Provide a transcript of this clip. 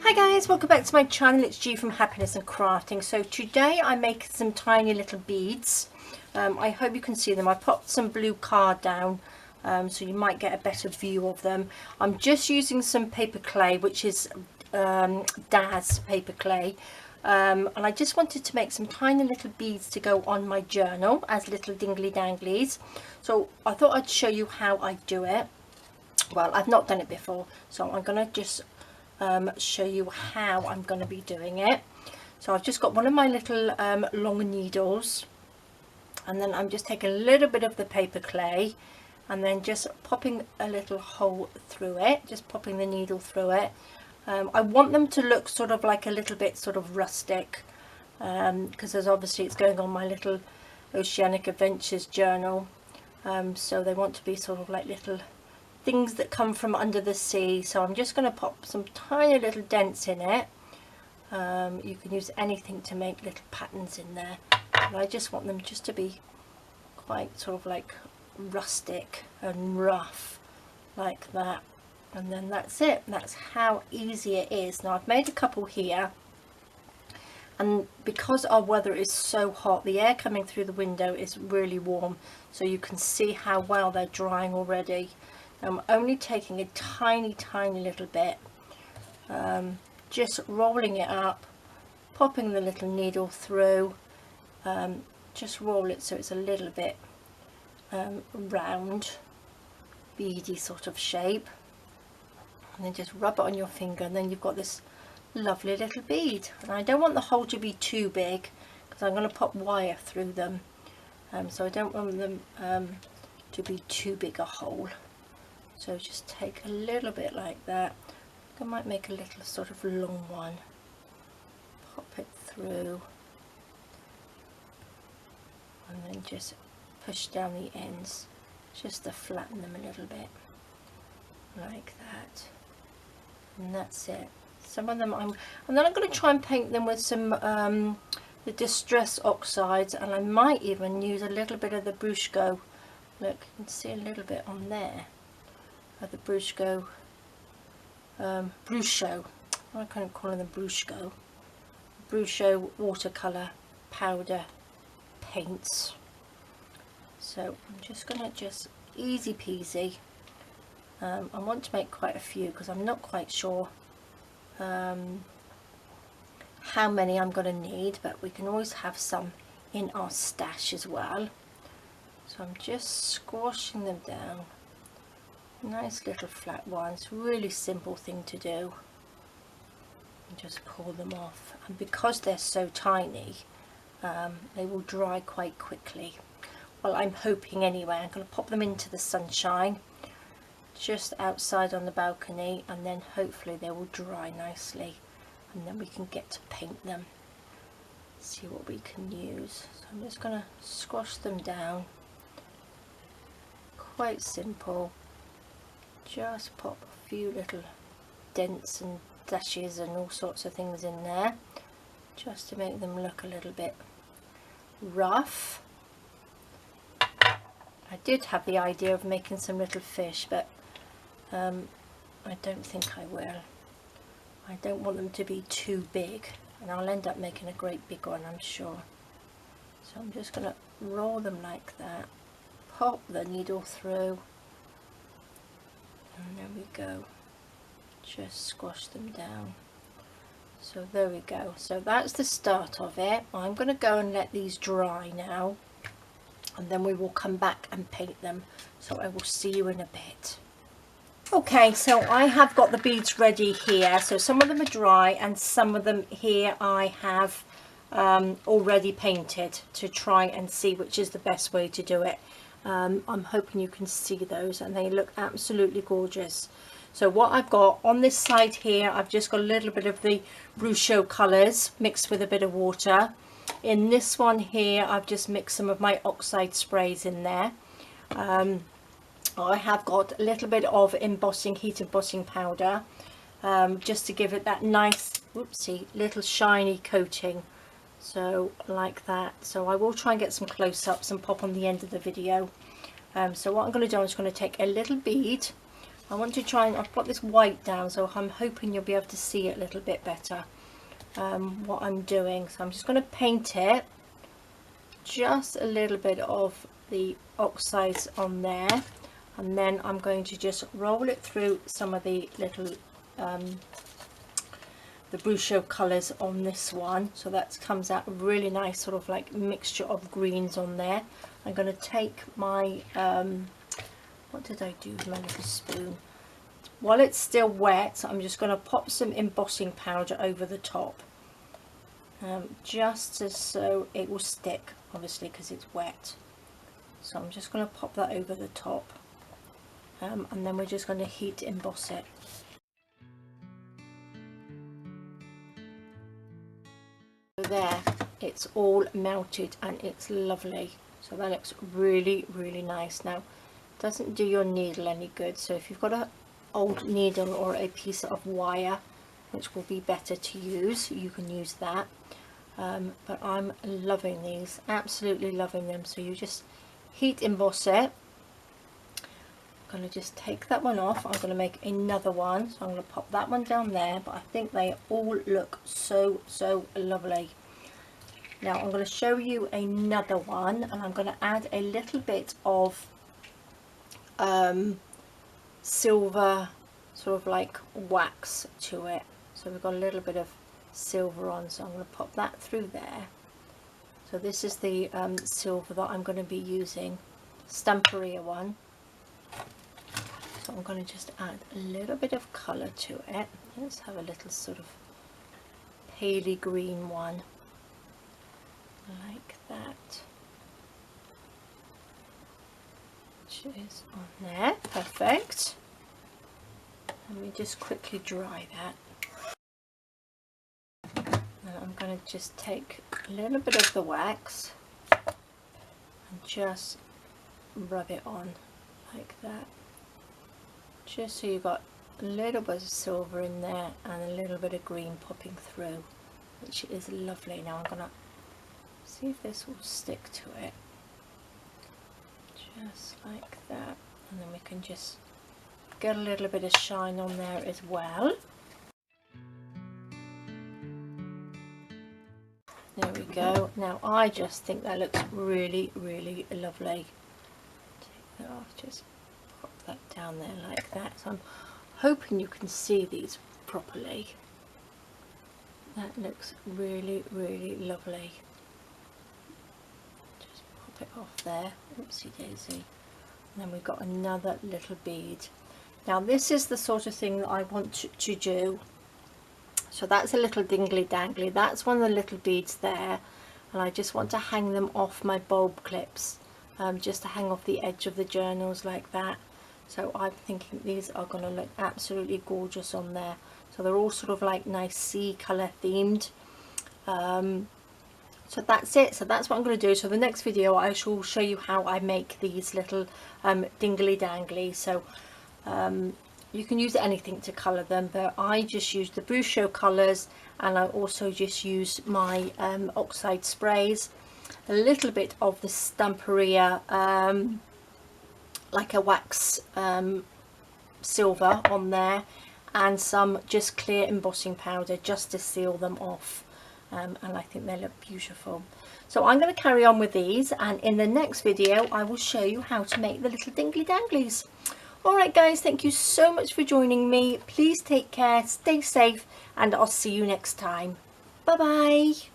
Hi guys, welcome back to my channel. It's G from Happiness and Crafting. So today I make some tiny little beads. I hope you can see them. I popped some blue card down so you might get a better view of them. I'm just using some paper clay, which is Daz paper clay, and I just wanted to make some tiny little beads to go on my journal as little dingly danglies. So I thought I'd show you how I do it. Well, I've not done it before, so I'm going to just show you how I'm going to be doing it. So I've just got one of my little long needles, and then I'm just taking a little bit of the paper clay and then just popping a little hole through it, just popping the needle through it. I want them to look sort of like a little bit sort of rustic, because there's obviously it's going on my little Oceanic Adventures journal, so they want to be sort of like little things that come from under the sea. So I'm just going to pop some tiny little dents in it. You can use anything to make little patterns in there, but I just want them just to be quite sort of like rustic and rough like that, and then that's it. That's how easy it is. Now I've made a couple here, and because our weather is so hot, the air coming through the window is really warm, so you can see how well they're drying already. I'm only taking a tiny little bit, just rolling it up, popping the little needle through, just roll it so it's a little bit round, beady sort of shape, and then just rub it on your finger, and then you've got this lovely little bead. And I don't want the hole to be too big because I'm going to pop wire through them, so I don't want them to be too big a hole. So just take a little bit like that. I might make a little sort of long one, pop it through, and then just push down the ends just to flatten them a little bit like that, and that's it. Some of them and then I'm going to try and paint them with some the Distress Oxides, and I might even use a little bit of the Brushko. Look, you can see a little bit on there of the Brushko, I kind of call them Brushko watercolour powder paints. So I'm just going to easy peasy. I want to make quite a few because I'm not quite sure how many I'm going to need, but we can always have some in our stash as well. So I'm just squashing them down. Nice little flat ones, really simple thing to do, and just pull them off. And because they're so tiny, they will dry quite quickly. Well, I'm hoping anyway. I'm going to pop them into the sunshine just outside on the balcony, and then hopefully they will dry nicely, and then we can get to paint them, see what we can use. So I'm just going to squash them down, quite simple. Just pop a few little dents and dashes and all sorts of things in there, just to make them look a little bit rough. I did have the idea of making some little fish, but I don't think I will. I don't want them to be too big, and I'll end up making a great big one, I'm sure. So I'm just going to roll them like that, pop the needle through, and there we go, just squash them down. So there we go. So that's the start of it. I'm going to go and let these dry now, and then we will come back and paint them. So I will see you in a bit. Okay, so I have got the beads ready here. So some of them are dry, and some of them here I have already painted to try and see which is the best way to do it. I'm hoping you can see those, and they look absolutely gorgeous. So what I've got on this side here, I've just got a little bit of the Brushko colours mixed with a bit of water. In this one here, I've just mixed some of my oxide sprays in there. I have got a little bit of heat embossing powder, just to give it that nice, whoopsie, little shiny coating. So like that. So I will try and get some close-ups and pop on the end of the video. So what I'm going to do, I'm just going to take a little bead, I want to try and, I've got this white down, so I'm hoping you'll be able to see it a little bit better, what I'm doing. So I'm just going to paint it, just a little bit of the oxides on there, and then I'm going to just roll it through some of the little the Bruchot colours on this one, so that comes out a really nice sort of like mixture of greens on there. I'm going to take my what did I do with my little spoon? While it's still wet, I'm just going to pop some embossing powder over the top, just so it will stick, obviously because it's wet. So I'm just going to pop that over the top, and then we're just going to heat emboss it. So there, it's all melted and it's lovely. So that looks really, really nice. Now, it doesn't do your needle any good, so if you've got an old needle or a piece of wire which will be better to use, you can use that. But I'm loving these, absolutely loving them. So you just heat emboss it. I'm going to just take that one off. I'm going to make another one, so I'm going to pop that one down there, but I think they all look so lovely. Now I'm going to show you another one, and I'm going to add a little bit of silver sort of like wax to it. So we've got a little bit of silver on, so I'm going to pop that through there. So this is the silver that I'm going to be using, Stamperia one. So I'm going to just add a little bit of colour to it. Let's have a little sort of paley green one, like that, which is on there. Perfect. Let me just quickly dry that. And I'm going to just take a little bit of the wax and just rub it on like that, just so you've got a little bit of silver in there and a little bit of green popping through, which is lovely. Now I'm going to see if this will stick to it, just like that, and then we can just get a little bit of shine on there as well. There we go. Now I just think that looks really, really lovely. Take that off, just pop that down there like that. So I'm hoping you can see these properly. That looks really, really lovely. Just pop it off there. Oopsie daisy. And then we've got another little bead. Now this is the sort of thing that I want to do. So that's a little dingly dangly. That's one of the little beads there, and I just want to hang them off my bulb clips, just to hang off the edge of the journals like that. So I'm thinking these are going to look absolutely gorgeous on there. So they're all sort of like nice sea colour themed. So that's it. So that's what I'm going to do. So the next video I shall show you how I make these little dingly dangly. So you can use anything to colour them, but I just use the Bruchot colours, and I also just use my oxide sprays, a little bit of the Stamperia like a wax silver on there, and some just clear embossing powder just to seal them off, and I think they look beautiful. So I'm going to carry on with these, and in the next video I will show you how to make the little dingly danglies. Alright guys, thank you so much for joining me. Please take care, stay safe, and I'll see you next time. Bye bye.